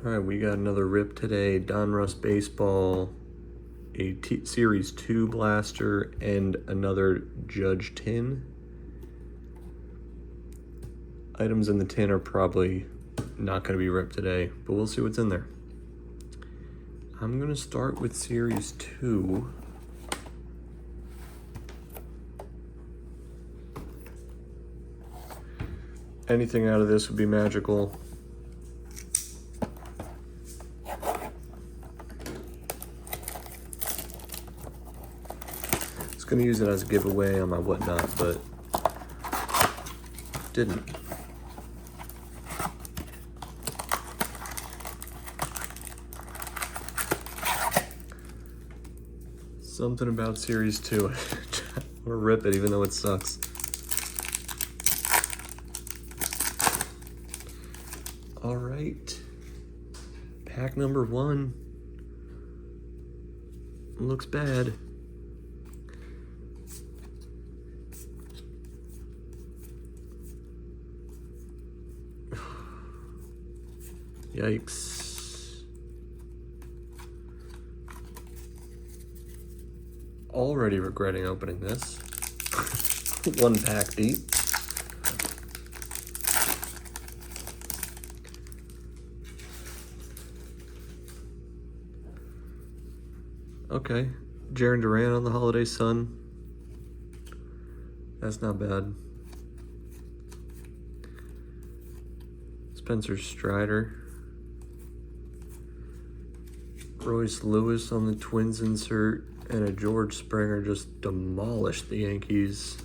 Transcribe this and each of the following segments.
All right, we got another rip today. Donruss baseball, a Series 2 blaster, and another Judge tin. Items in the tin are probably not going to be ripped today, but we'll see what's in there. I'm going to start with Series 2. Anything out of this would be magical. Gonna use it as a giveaway on my whatnot, but didn't. Something about Series 2. I'm gonna rip it even though it sucks. All right. Pack number 1. Looks bad. Yikes. Already regretting opening this. One pack deep. Okay, Jaron Duran on the Holiday Sun. That's not bad. Spencer Strider. Royce Lewis on the Twins insert, and a George Springer just demolished the Yankees.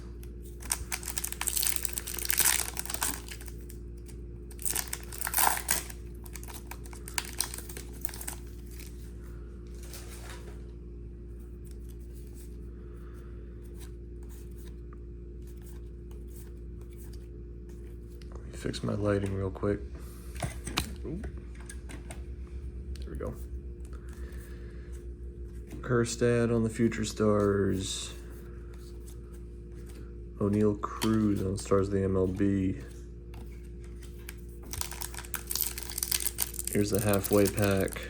Let me fix my lighting real quick. Ooh. There we go. Kerstad on the Future Stars. O'Neal Cruz on Stars of the MLB. Here's the halfway pack.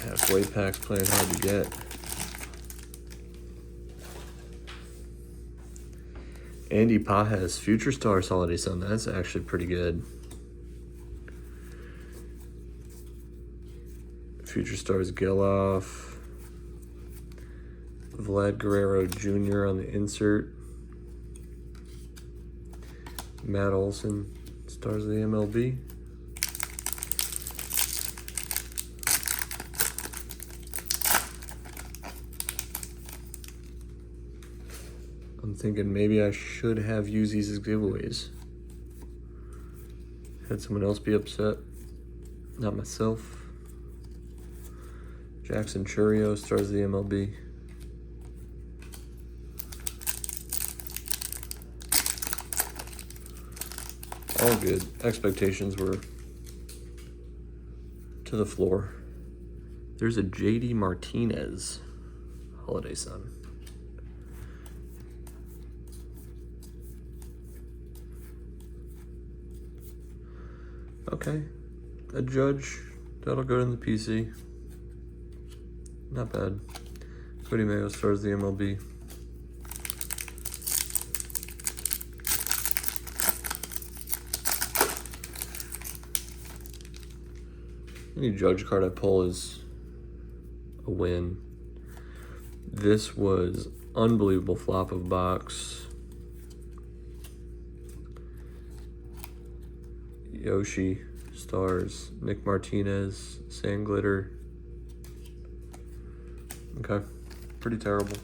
Halfway pack's playing hard to get. Andy Pajes, Future Stars Holiday Sun. That's actually pretty good. Future Stars Geloff. Vlad Guerrero Jr. on the insert. Matt Olson, Stars of the MLB. I'm thinking maybe I should have used these as giveaways. Had someone else be upset, not myself. Jackson Churio, Stars of the MLB. All good. Expectations were to the floor. There's a JD Martinez Holiday Sun. Okay, a Judge, that'll go in the PC. Not bad. Cody Mayo, Stars of the MLB. Any Judge card I pull is a win. This was unbelievable flop of box. Yoshi, Stars, Nick Martinez, Sand Glitter. Okay, pretty terrible.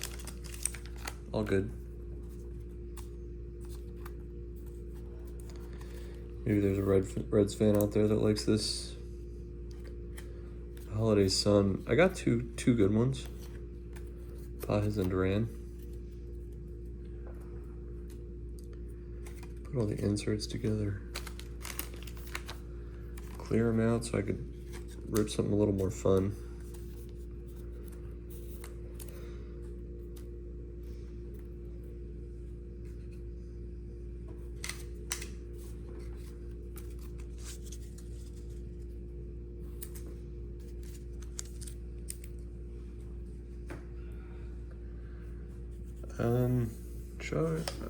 All good. Maybe there's a Reds fan out there that likes this. Holiday Sun. I got two good ones. Pajes and Duran. Put all the inserts together. Clear them out so I could rip something a little more fun.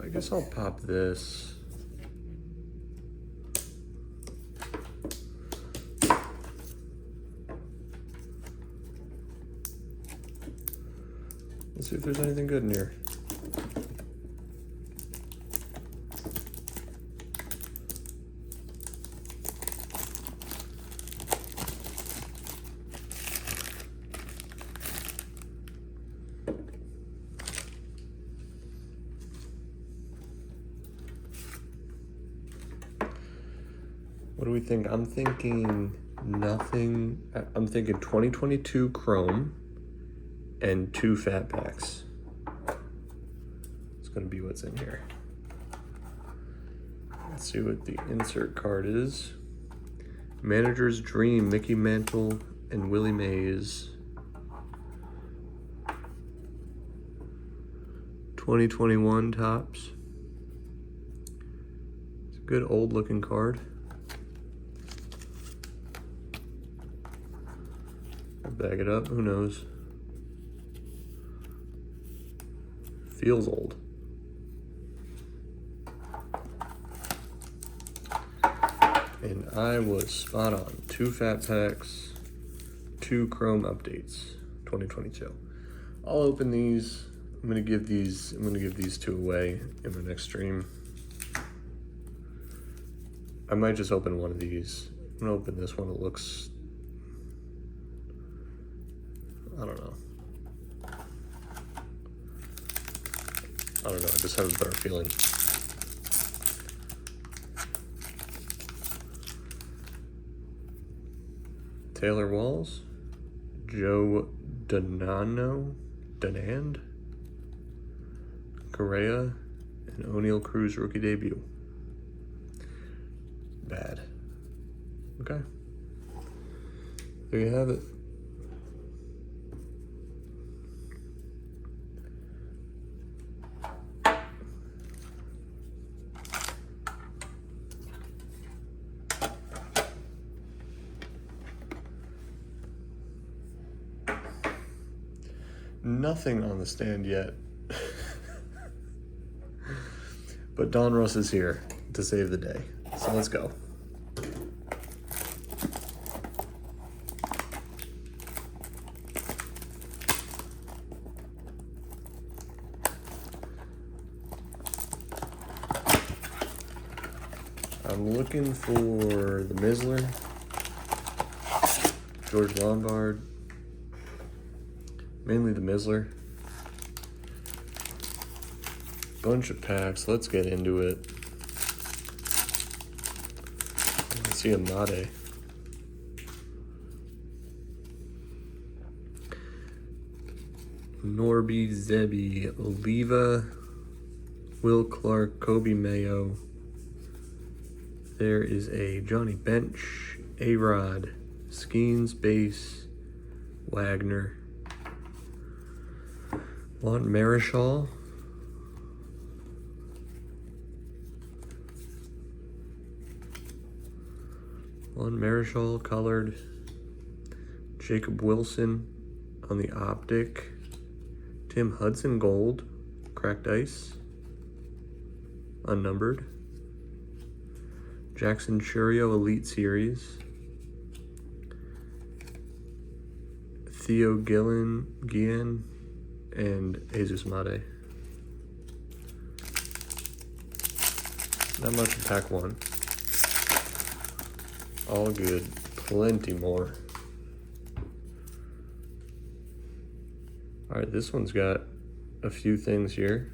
I guess I'll pop this. Let's see if there's anything good in here. What do we think? I'm thinking nothing. I'm thinking 2022 Chrome and 2 fat packs. It's gonna be what's in here. Let's see what the insert card is. Manager's Dream, Mickey Mantle and Willie Mays. 2021 tops. It's a good old looking card. I'll bag it up, who knows? Feels old. And I was spot on. 2 fat packs, 2 Chrome updates, 2022. I'll open these. I'm gonna give these 2 away in the next stream. I might just open one of these. I'm gonna open this one. It looks, I don't know. I just have a better feeling. Taylor Walls, Joe Donand, Correa, and O'Neal Cruz rookie debut. Bad. Okay. There you have it. Nothing on the stand yet. But Donruss is here to save the day. So let's go. I'm looking for the Mizzler, George Lombard, mainly the Mizzler. Bunch of packs, let's get into it. Let's see a Mate. Norby, Zebby, Oliva, Will Clark, Kobe Mayo. There is a Johnny Bench, A-Rod, Skeens, Base, Wagner, Juan Marichal, colored, Jacob Wilson on the optic, Tim Hudson gold, cracked ice, unnumbered, Jackson Churio Elite Series, Theo Guillen, and Jesus Mate. Not much in pack 1. All good. Plenty more. Alright, this one's got a few things here.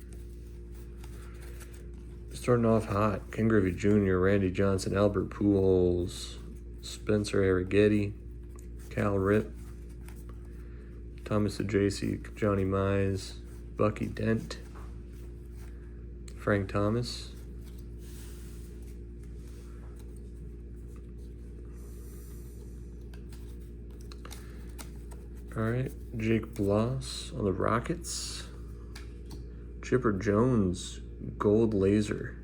Starting off hot. Ken Griffey Jr., Randy Johnson, Albert Pujols, Spencer Arrighetti, Cal Rip, Thomas Ajacek, Johnny Mize, Bucky Dent, Frank Thomas, alright, Jake Bloss on the Rockets, Chipper Jones, gold laser.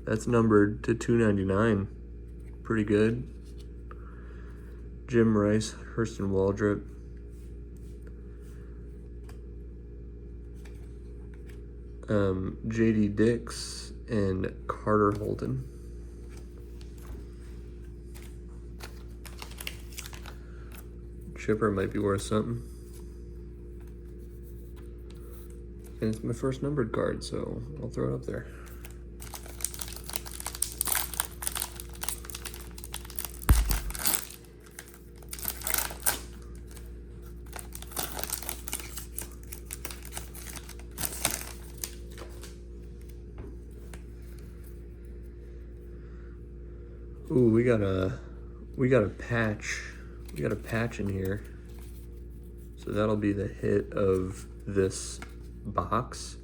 That's numbered to 299. Pretty good. Jim Rice, Hurston Waldrop, J.D. Dix and Carter Holton. Chipper might be worth something. And it's my first numbered card, so I'll throw it up there. Ooh, we got a patch. We got a patch in here. So that'll be the hit of this box.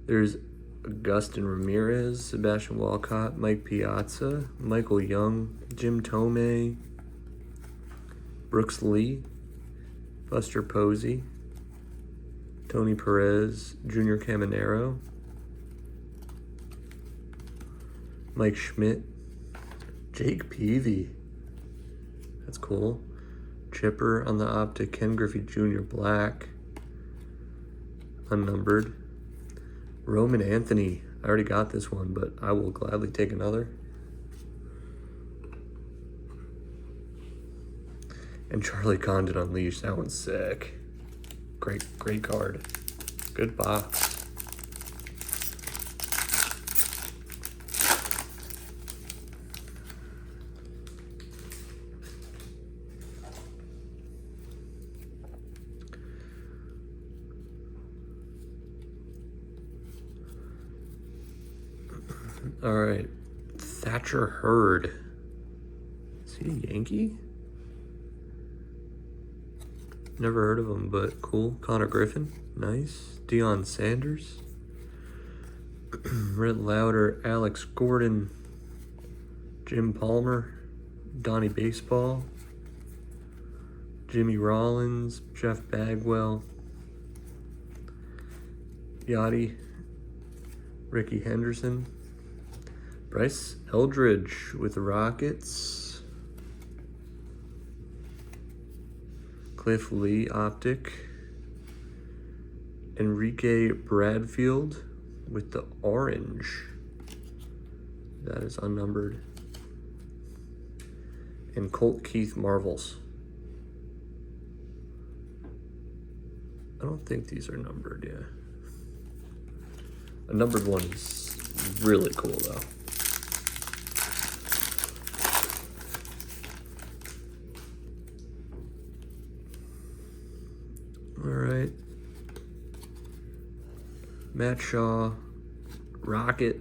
There's Augustin Ramirez, Sebastian Walcott, Mike Piazza, Michael Young, Jim Tomei, Brooks Lee, Buster Posey, Tony Perez, Junior Caminero, Mike Schmidt, Jake Peavy. That's cool. Chipper on the optic, Ken Griffey Jr. Black. Unnumbered. Roman Anthony. I already got this one, but I will gladly take another. And Charlie Condon Unleashed. That one's sick. Great card. Good box. All right, Thatcher Hurd. Is he a Yankee? Never heard of him, but cool. Connor Griffin, nice. Deion Sanders. Red Lauder, Alex Gordon, Jim Palmer, Donnie Baseball, Jimmy Rollins, Jeff Bagwell, Yachty, Ricky Henderson, Bryce Eldridge with the Rockets, Cliff Lee optic, Enrique Bradfield with the orange. That is unnumbered. And Colt Keith Marvels. I don't think these are numbered, yeah. A numbered one is really cool though. All right. Matt Shaw, Rocket,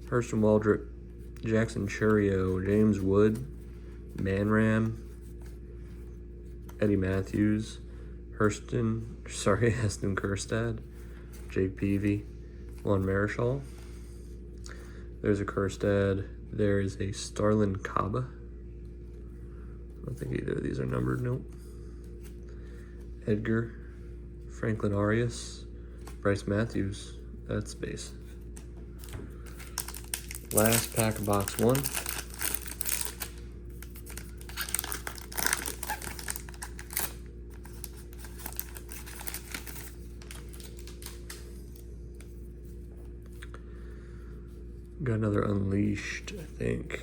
Hurston Waldrop, Jackson Churio, James Wood, Manram, Eddie Matthews, Heston Kjerstad, Jake Peavy, Juan Marichal. There's a Kjerstad. There is a Starlin Caba. I don't think either of these are numbered, nope. Edgar, Franklin Arias, Bryce Matthews. That's base. Last pack of box one. Got another Unleashed, I think.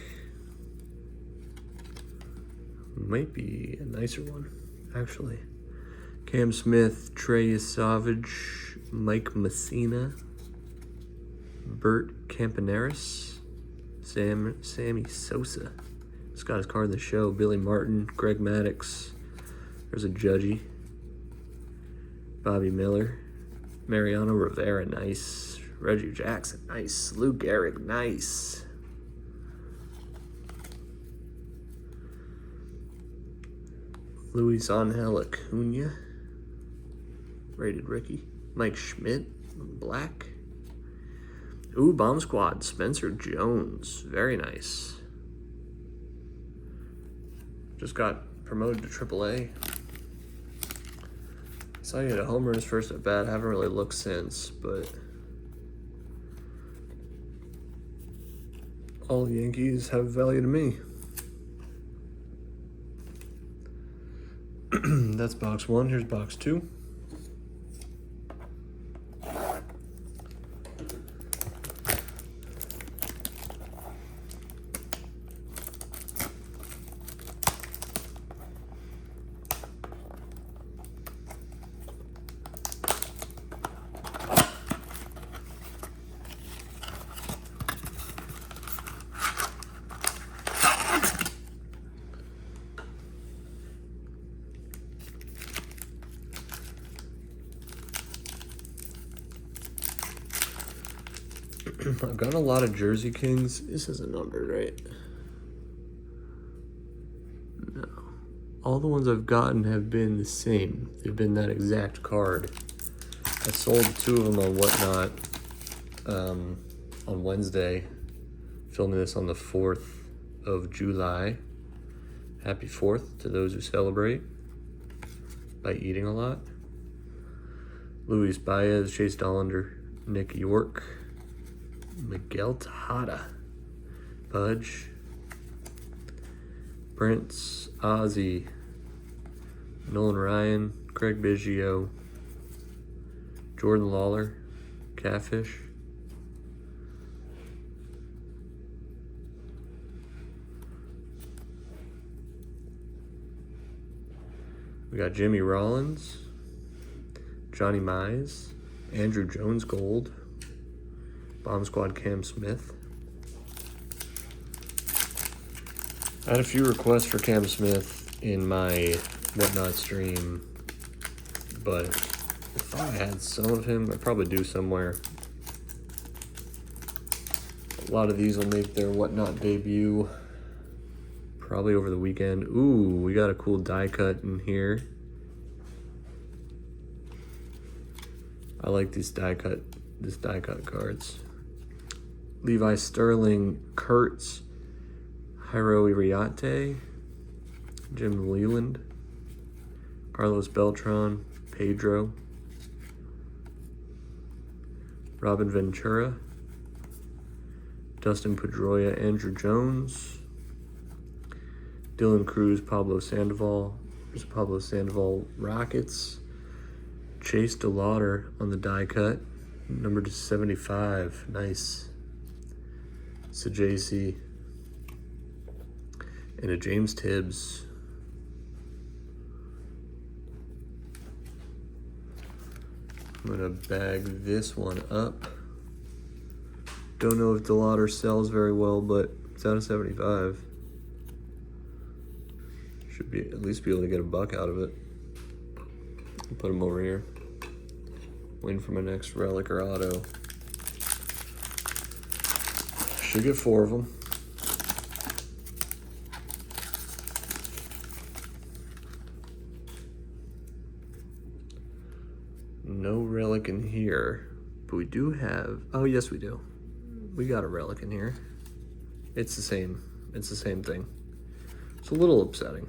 Might be a nicer one, actually. Cam Smith, Trey Savage, Mike Messina, Bert Campaneris, Sammy Sosa. Just got his card in the show. Billy Martin, Greg Maddux. There's a Judgy. Bobby Miller, Mariano Rivera, nice. Reggie Jackson, nice. Lou Gehrig, nice. Luis Angel Acuna, rated Ricky. Mike Schmidt, black. Ooh, Bomb Squad, Spencer Jones, very nice. Just got promoted to AAA. Saw you had a homer in his first at bat. Haven't really looked since, but all Yankees have value to me. That's box one. Here's box two. I've gotten a lot of Jersey Kings. This isn't numbered, right? No. All the ones I've gotten have been the same. They've been that exact card. I sold 2 of them on Whatnot on Wednesday. Filming this on the 4th of July. Happy 4th to those who celebrate by eating a lot. Luis Baez, Chase Dollander, Nick York, Miguel Tejada, Pudge, Prince, Ozzy, Nolan Ryan, Craig Biggio, Jordan Lawler, Catfish, we got Jimmy Rollins, Johnny Mize, Andrew Jones Gold, Bomb Squad Cam Smith. I had a few requests for Cam Smith in my Whatnot stream, but I thought I had some of him. I probably do somewhere. A lot of these will make their Whatnot debut probably over the weekend. Ooh, we got a cool die cut in here. I like these die cut cards. Levi Sterling, Kurtz, Jairo Iriarte, Jim Leland, Carlos Beltran, Pedro, Robin Ventura, Dustin Pedroia, Andrew Jones, Dylan Cruz, Pablo Sandoval. There's Pablo Sandoval Rockets. Chase DeLauder on the die cut, number 75. Nice. It's a JC. And a James Tibbs. I'm gonna bag this one up. Don't know if DeLauder sells very well, but it's out of 75. Should be at least be able to get a buck out of it. I'll put him over here. Waiting for my next relic or auto. Should get 4 of them. No relic in here, but we do have, oh yes we do. We got a relic in here. It's the same thing. It's a little upsetting.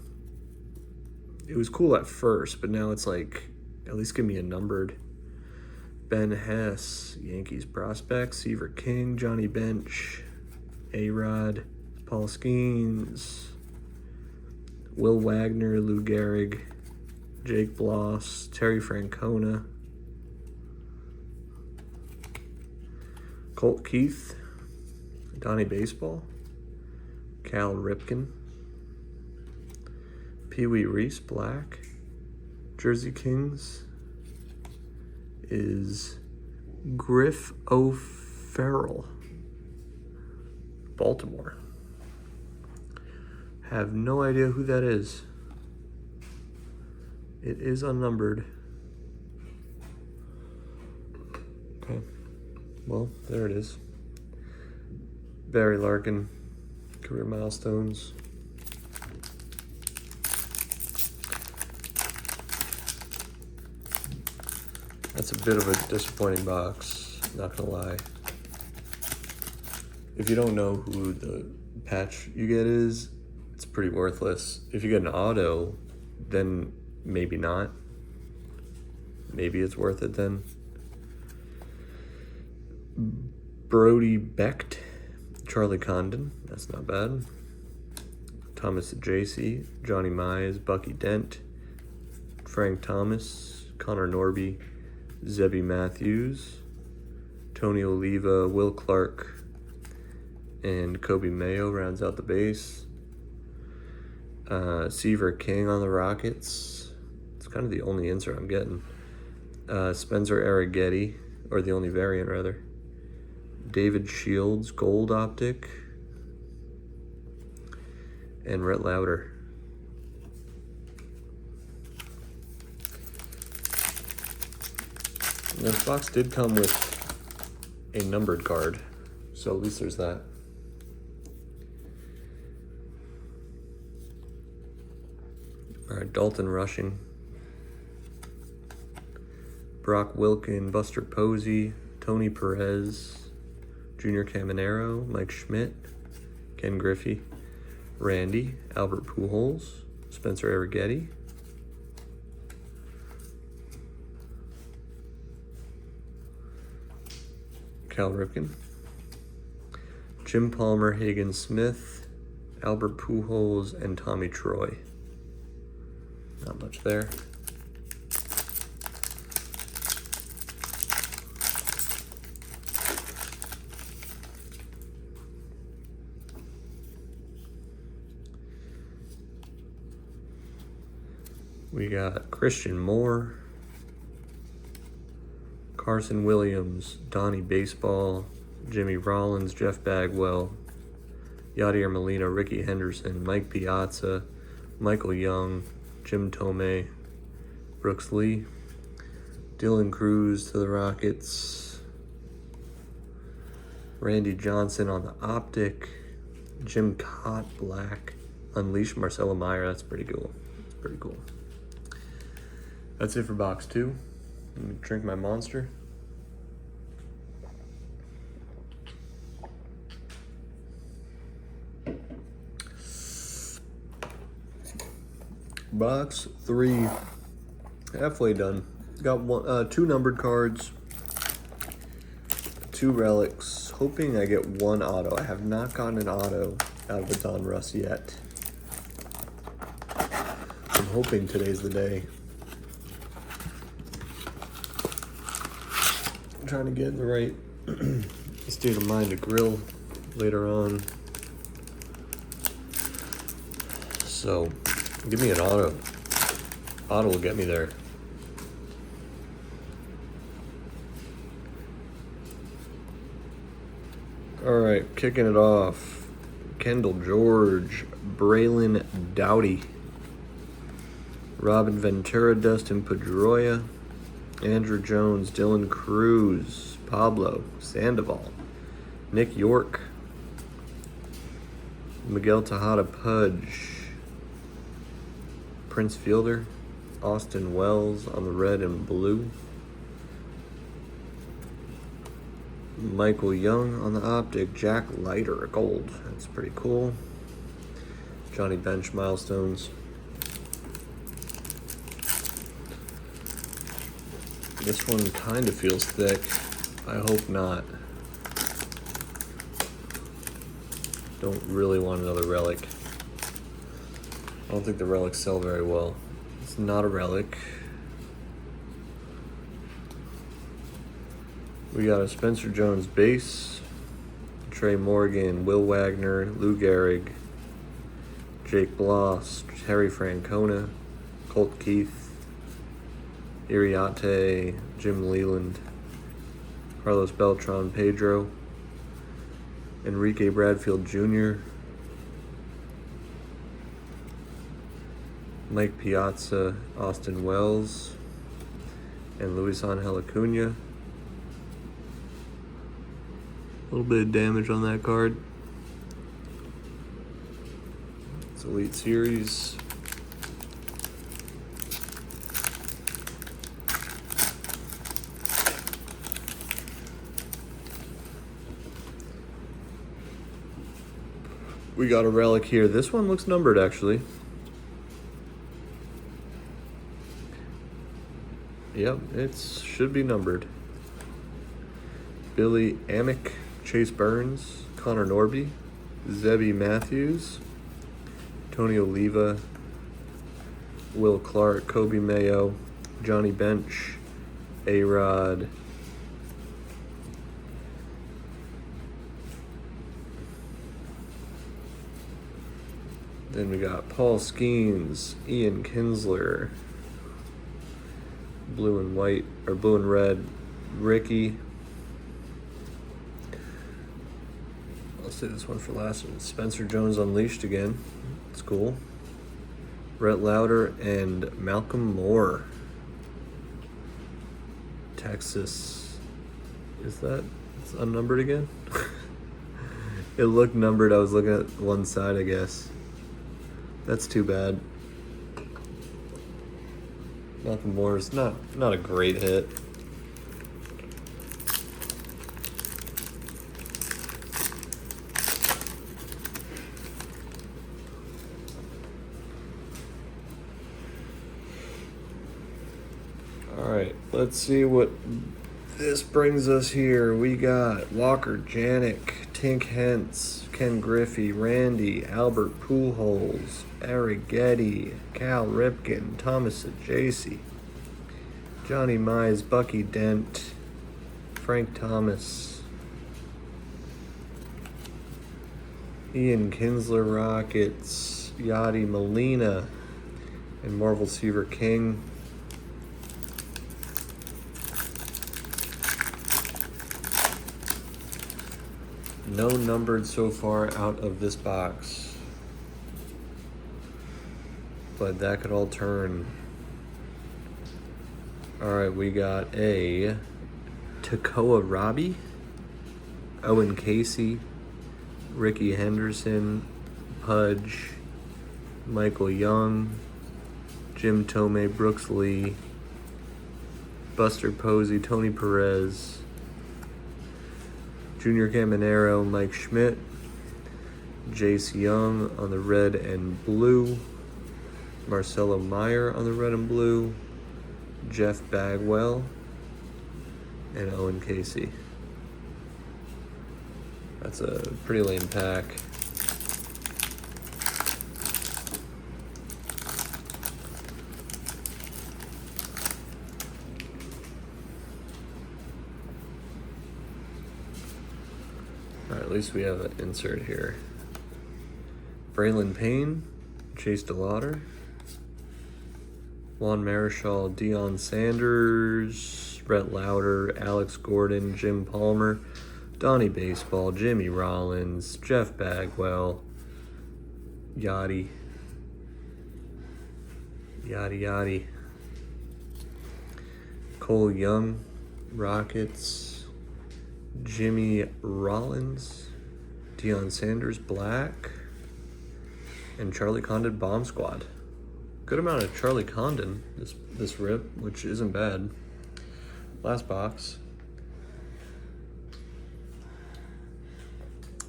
It was cool at first, but now it's like, at least give me a numbered. Ben Hess, Yankees prospect, Seaver King, Johnny Bench, A-Rod, Paul Skeens, Will Wagner, Lou Gehrig, Jake Bloss, Terry Francona, Colt Keith, Donnie Baseball, Cal Ripken, Pee Wee Reese Black, Jersey Kings is Griff O'Farrell, Baltimore. Have no idea who that is. It is unnumbered. Okay. Well, there it is. Barry Larkin, career milestones. That's a bit of a disappointing box, not gonna lie. If you don't know who the patch you get is, it's pretty worthless. If you get an auto, then maybe not. Maybe it's worth it then. Brody Becht, Charlie Condon, that's not bad. Thomas JC, Johnny Mize, Bucky Dent, Frank Thomas, Connor Norby, Zebby Matthews, Tony Oliva, Will Clark, and Kobe Mayo rounds out the base. Seaver King on the Rockets. It's kind of the only insert I'm getting. Spencer Arrighetti, or the only variant rather. David Shields, Gold Optic, and Rhett Lauder. This box did come with a numbered card. So at least there's that. All right, Dalton rushing. Brock Wilken, Buster Posey, Tony Perez, Junior Caminero, Mike Schmidt, Ken Griffey, Randy, Albert Pujols, Spencer Arrighetti, Cal Ripken, Jim Palmer, Hagen Smith, Albert Pujols, and Tommy Troy. Not much there. We got Christian Moore, Carson Williams, Donnie Baseball, Jimmy Rollins, Jeff Bagwell, Yadier Molina, Ricky Henderson, Mike Piazza, Michael Young, Jim Tomei, Brooks Lee, Dylan Cruz to the Rockets, Randy Johnson on the Optic, Jim Cott Black, Unleash Marcelo Meyer. That's pretty cool. That's pretty cool. That's it for box 2. Let me drink my Monster. Box 3, halfway done. Got 2 numbered cards, 2 relics. Hoping I get 1 auto. I have not gotten an auto out of the Donruss yet. I'm hoping today's the day. I'm trying to get in the right state of mind to grill later on. So, give me an auto. Auto will get me there. All right, kicking it off. Kendall George, Braylon Doughty, Robin Ventura, Dustin Pedroia, Andrew Jones, Dylan Cruz, Pablo Sandoval, Nick York, Miguel Tejada Pudge, Prince Fielder, Austin Wells on the red and blue, Michael Young on the Optic, Jack Leiter gold. That's pretty cool. Johnny Bench milestones. This one kind of feels thick. I hope not. Don't really want another relic. I don't think the relics sell very well. It's not a relic. We got a Spencer Jones base, Trey Morgan, Will Wagner, Lou Gehrig, Jake Bloss, Terry Francona, Colt Keith, Iriarte, Jim Leland, Carlos Beltran, Pedro, Enrique Bradfield Jr., Mike Piazza, Austin Wells, and Luis Angel Acuna. A little bit of damage on that card. It's Elite Series. We got a relic here. This one looks numbered, actually. Yep, it should be numbered. Billy Amick, Chase Burns, Connor Norby, Zebby Matthews, Tony Oliva, Will Clark, Kobe Mayo, Johnny Bench, A-Rod, then we got Paul Skeens, Ian Kinsler, blue and white, or blue and red, Ricky. I'll say this one for last. Spencer Jones Unleashed again. It's cool. Rhett Lauder and Malcolm Moore. Texas. Is that? It's unnumbered again? It looked numbered. I was looking at one side, I guess. That's too bad. Nothing more. It's not a great hit. All right, let's see what this brings us here. We got Walker Janik, Tink Hentz, Ken Griffey, Randy, Albert Pujols, Eric Getty, Cal Ripken, Thomas Ajacey, Johnny Mize, Bucky Dent, Frank Thomas, Ian Kinsler Rockets, Yadi Molina, and Marvel Seaver King. No numbered so far out of this box, but that could all turn. All right, we got a Takoa Robbie, Owen Casey, Ricky Henderson, Pudge, Michael Young, Jim Tomei, Brooks Lee, Buster Posey, Tony Perez, Junior Caminero, Mike Schmidt, Jace Young on the red and blue, Marcelo Meyer on the red and blue, Jeff Bagwell, and Owen Casey. That's a pretty lame pack. Alright, at least we have an insert here. Braylon Payne, Chase DeLauder, Juan Marichal, Deion Sanders, Brett Lauder, Alex Gordon, Jim Palmer, Donnie Baseball, Jimmy Rollins, Jeff Bagwell, Yachty, Cole Young, Rockets, Jimmy Rollins, Deion Sanders, Black, and Charlie Condon Bomb Squad. Good amount of Charlie Condon this rip, which isn't bad. Last box.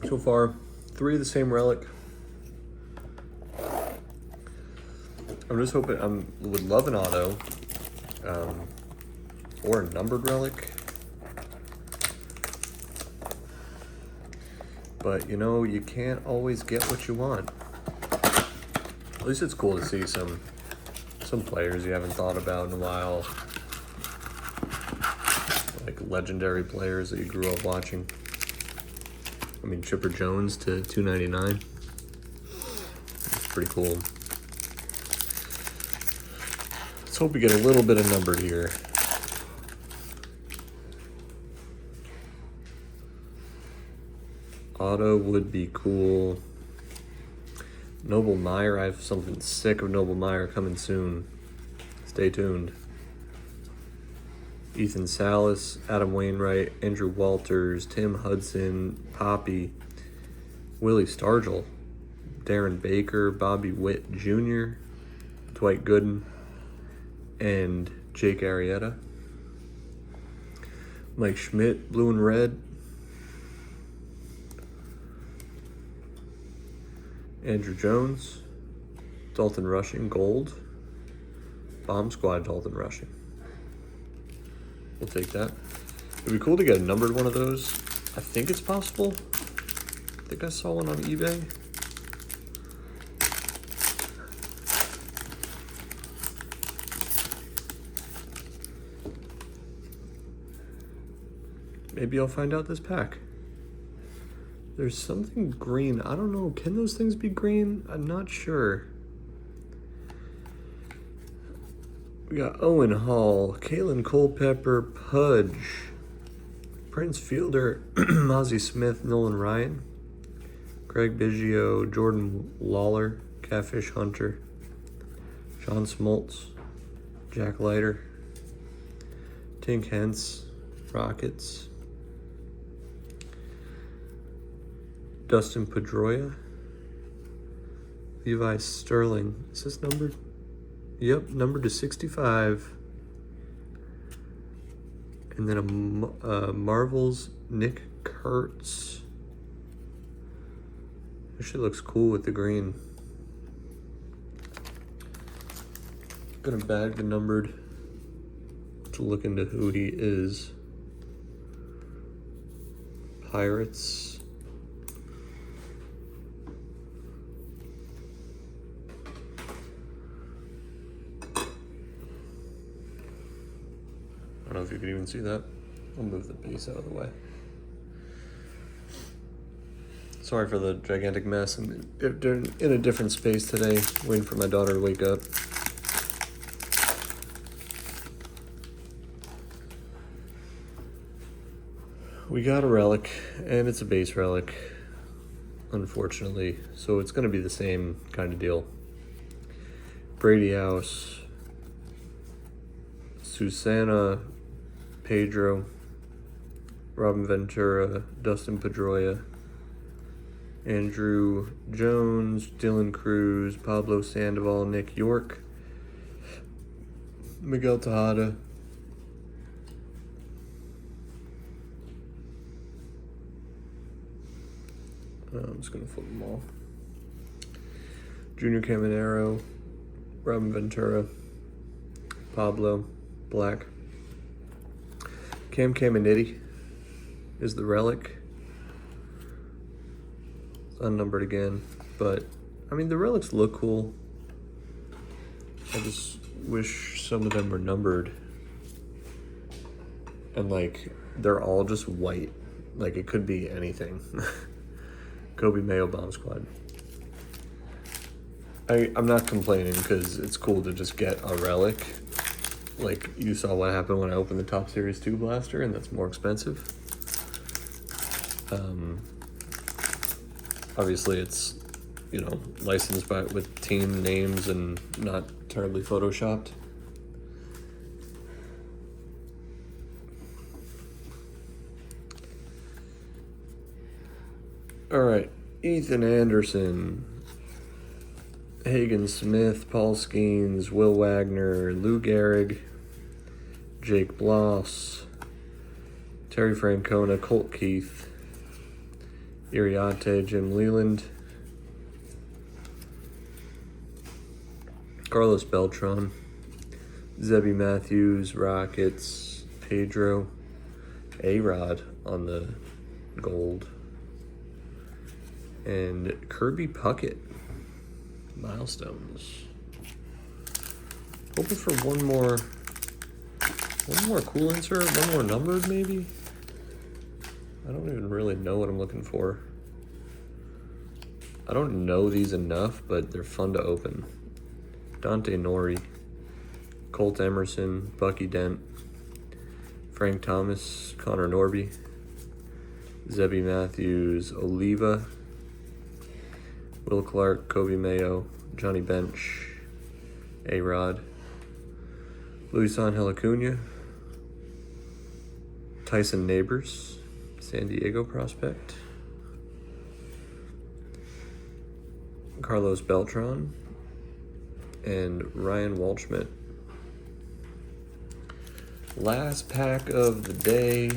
So far, 3 of the same relic. I'm just hoping, would love an auto, or a numbered relic. But, you know, you can't always get what you want. At least it's cool to see some players you haven't thought about in a while. Like legendary players that you grew up watching. I mean, Chipper Jones to 299. It's pretty cool. Let's hope we get a little bit of numbered here. Auto would be cool. Noble Meyer, I have something sick of Noble Meyer coming soon. Stay tuned. Ethan Salas, Adam Wainwright, Andrew Walters, Tim Hudson, Poppy, Willie Stargell, Darren Baker, Bobby Witt Jr., Dwight Gooden, and Jake Arrieta. Mike Schmidt, blue and red. Andrew Jones, Dalton Rushing, gold. Bomb Squad, Dalton Rushing. We'll take that. It'd be cool to get a numbered one of those. I think it's possible. I think I saw one on eBay. Maybe I'll find out this pack. There's something green. I don't know. Can those things be green? I'm not sure. We got Owen Hall, Kalen Culpepper, Pudge, Prince Fielder, Ozzie Smith, Nolan Ryan, Craig Biggio, Jordan Lawler, Catfish Hunter, John Smoltz, Jack Leiter, Tink Hentz, Rockets, Dustin Pedroia. Levi Sterling. Is this numbered? Yep, numbered to 65. And then a Marvel's Nick Kurtz. This shit looks cool with the green. Gonna bag the numbered to look into who he is. Pirates. I don't know if you could even see that. I'll move the base out of the way. Sorry for the gigantic mess. I'm in a different space today, waiting for my daughter to wake up. We got a relic, and it's a base relic, unfortunately. So it's going to be the same kind of deal. Brady House, Susana, Pedro, Robin Ventura, Dustin Pedroia, Andrew Jones, Dylan Cruz, Pablo Sandoval, Nick York, Miguel Tejada, I'm just going to flip them all. Junior Caminero, Robin Ventura, Pablo, Black. Cam Caminiti is the relic. It's unnumbered again, but I mean, the relics look cool. I just wish some of them were numbered. And like, they're all just white. Like, it could be anything. Kobe Mayo Bomb Squad. I'm not complaining because it's cool to just get a relic. Like, you saw what happened when I opened the Top Series 2 blaster, and that's more expensive. Obviously, it's, you know, licensed with team names and not terribly photoshopped. All right, Ethan Anderson, Hagen Smith, Paul Skeens, Will Wagner, Lou Gehrig, Jake Bloss, Terry Francona, Colt Keith, Iriarte, Jim Leland, Carlos Beltran, Zebby Matthews, Rockets, Pedro, A-Rod on the gold, and Kirby Puckett, milestones. Hoping for one more cool insert, one more numbered maybe? I don't even really know what I'm looking for. I don't know these enough, but they're fun to open. Dante Nori, Colt Emerson, Bucky Dent, Frank Thomas, Connor Norby, Zebby Matthews, Oliva, Will Clark, Kobe Mayo, Johnny Bench, A-Rod, Luis Angel Acuna, Tyson Neighbors, San Diego prospect, Carlos Beltran, and Ryan Waldschmidt. Last pack of the day.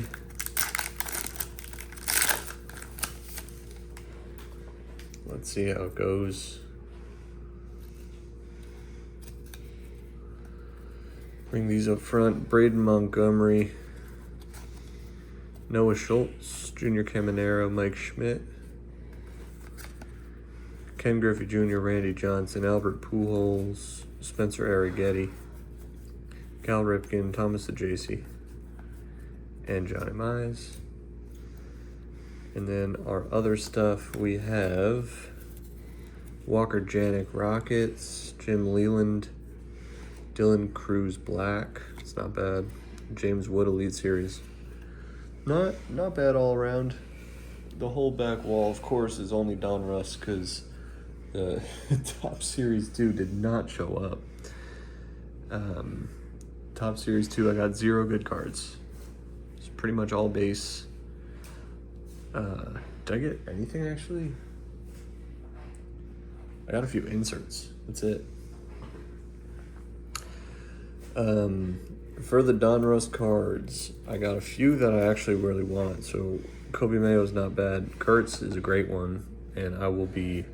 Let's see how it goes. Bring these up front. Braden Montgomery, Noah Schultz, Junior Caminero, Mike Schmidt, Ken Griffey Jr., Randy Johnson, Albert Pujols, Spencer Arrighetti, Cal Ripken, Thomas DeJacy, and Johnny Mize. And then our other stuff, we have Walker Janik Rockets, Jim Leland, Dylan Cruz Black. It's not bad. James Wood Elite Series. Not bad all around. The whole back wall, of course, is only Donruss because the Top Series 2 did not show up. Top Series 2, I got 0 good cards. It's pretty much all base. Did I get anything actually? I got a few inserts. That's it. For the Donruss cards, I got a few that I actually really want. So Kobe Mayo's not bad. Kurtz is a great one, and I'll be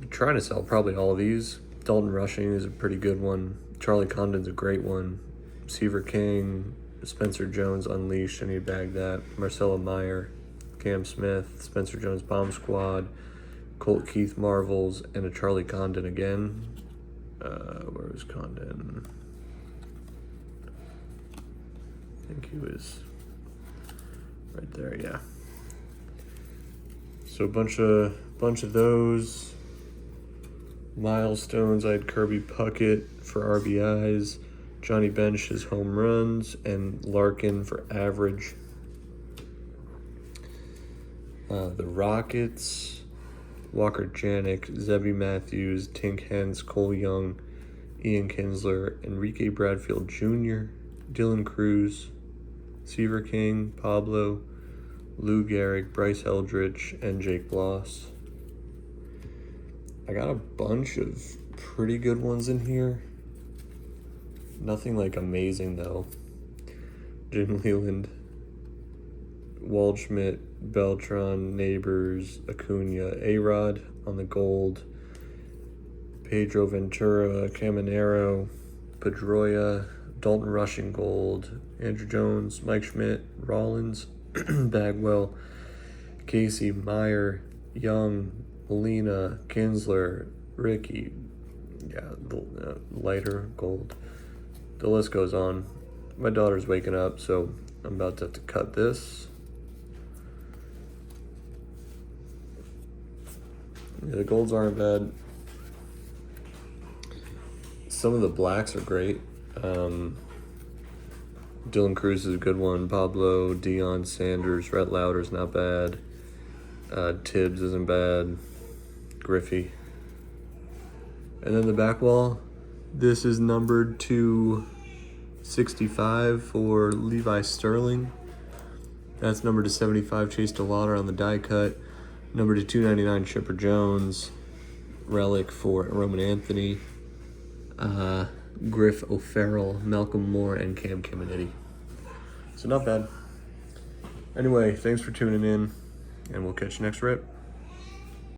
trying to sell probably all of these. Dalton Rushing is a pretty good one. Charlie Condon's a great one. Seaver King, Spencer Jones Unleashed, I need to bag that. Marcelo Meyer, Cam Smith, Spencer Jones Bomb Squad, Colt Keith Marvels, and a Charlie Condon again. Where was Condon? I think he was right there, yeah. So a bunch of those. Milestones, I had Kirby Puckett for RBIs, Johnny Bench's home runs, and Larkin for average. The Rockets, Walker Janik, Zebby Matthews, Tink Hens, Cole Young, Ian Kinsler, Enrique Bradfield Jr., Dylan Cruz, Seaver King, Pablo, Lou Gehrig, Bryce Eldridge, and Jake Bloss. I got a bunch of pretty good ones in here. Nothing like amazing though. Jim Leland, Waldschmidt, Beltran, Neighbors, Acuna, A-Rod on the gold, Pedro Ventura, Caminero, Pedroia, Dalton Rushing gold, Andrew Jones, Mike Schmidt, Rollins, Bagwell, Casey, Meyer, Young, Molina, Kinsler, Ricky, the lighter gold. The list goes on. My daughter's waking up, so I'm about to have to cut this. Yeah, the golds aren't bad. Some of the blacks are great. Dylan Cruz is a good one. Pablo, Deion Sanders, Rhett Lauder's not bad. Tibbs isn't bad. Griffey. And then the back wall, this is numbered to 65 for Levi Sterling. That's numbered to 75 Chase DeLauder on the die cut. Numbered to 299 Chipper Jones. Relic for Roman Anthony. Griff O'Farrell, Malcolm Moore, and Cam Caminiti. So not bad. Anyway, thanks for tuning in, and we'll catch you next rip.